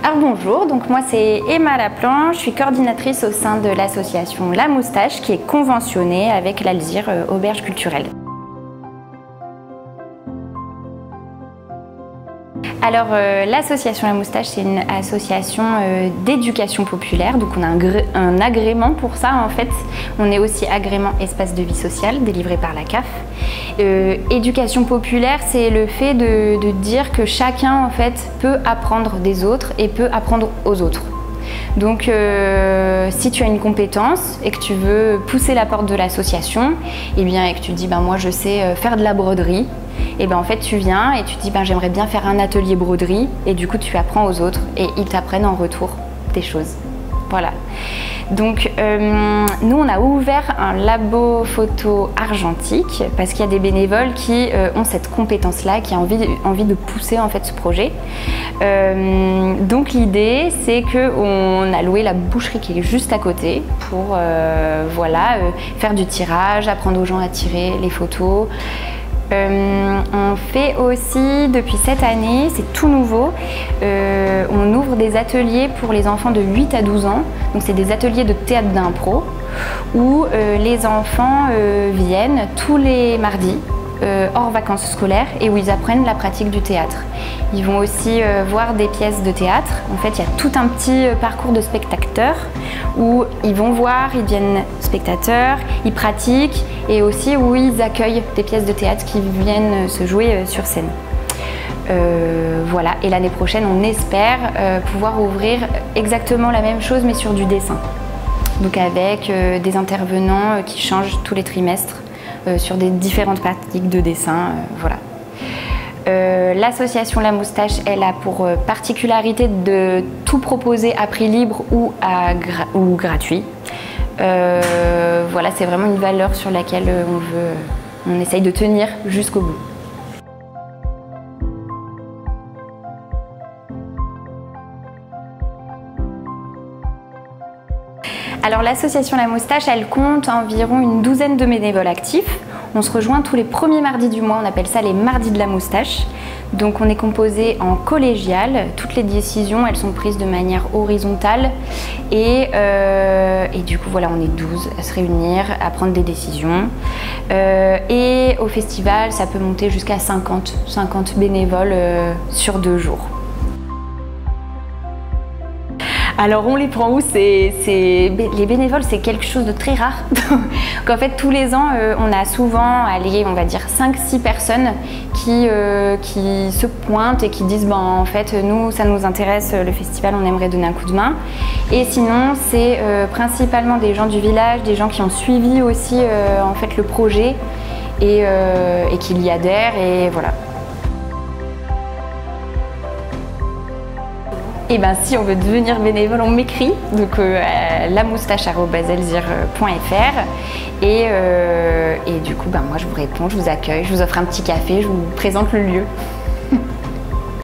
Alors bonjour, donc moi c'est Emma Laplan, je suis coordinatrice au sein de l'association La Moustache qui est conventionnée avec l'Alzire Auberge Culturelle. Alors l'association La Moustache, c'est une association d'éducation populaire, donc on a un agrément pour ça en fait. On est aussi agrément espace de vie sociale délivré par la CAF. Éducation populaire, c'est le fait de dire que chacun en fait peut apprendre des autres et peut apprendre aux autres. Donc si tu as une compétence et que tu veux pousser la porte de l'association, et que tu te dis moi je sais faire de la broderie, et en fait tu viens et tu te dis j'aimerais bien faire un atelier broderie, et du coup tu apprends aux autres et ils t'apprennent en retour des choses. Voilà. Donc nous on a ouvert un labo photo argentique parce qu'il y a des bénévoles qui ont cette compétence là, qui ont envie de pousser en fait ce projet. Donc l'idée c'est qu'on a loué la boucherie qui est juste à côté pour faire du tirage, apprendre aux gens à tirer les photos. On fait aussi depuis cette année, c'est tout nouveau, on ouvre des ateliers pour les enfants de 8 à 12 ans, donc c'est des ateliers de théâtre d'impro où les enfants viennent tous les mardis hors vacances scolaires et où ils apprennent la pratique du théâtre. Ils vont aussi voir des pièces de théâtre. En fait, il y a tout un petit parcours de spectateurs où ils vont voir, ils deviennent spectateurs, ils pratiquent et aussi où ils accueillent des pièces de théâtre qui viennent se jouer sur scène. Voilà, et l'année prochaine, on espère pouvoir ouvrir exactement la même chose mais sur du dessin. Donc avec des intervenants qui changent tous les trimestres sur des différentes pratiques de dessin, voilà. L'association La Moustache, elle a pour particularité de tout proposer à prix libre ou gratuit. Voilà, c'est vraiment une valeur sur laquelle on essaye de tenir jusqu'au bout. Alors l'association La Moustache, elle compte environ une douzaine de bénévoles actifs. On se rejoint tous les premiers mardis du mois, on appelle ça les mardis de la moustache. Donc on est composé en collégial, toutes les décisions elles sont prises de manière horizontale et du coup voilà, on est 12 à se réunir, à prendre des décisions. Et au festival ça peut monter jusqu'à 50 bénévoles sur 2 jours. Alors on les prend où? Les bénévoles, c'est quelque chose de très rare. Donc en fait tous les ans on a souvent, on va dire 5-6 personnes qui se pointent et qui disent en fait nous ça nous intéresse le festival, on aimerait donner un coup de main. Et sinon c'est principalement des gens du village, des gens qui ont suivi aussi en fait le projet et qui y adhèrent et voilà. Et si on veut devenir bénévole, on m'écrit, donc lamoustache@alzire.fr et du coup moi je vous réponds, je vous accueille, je vous offre un petit café, je vous présente le lieu.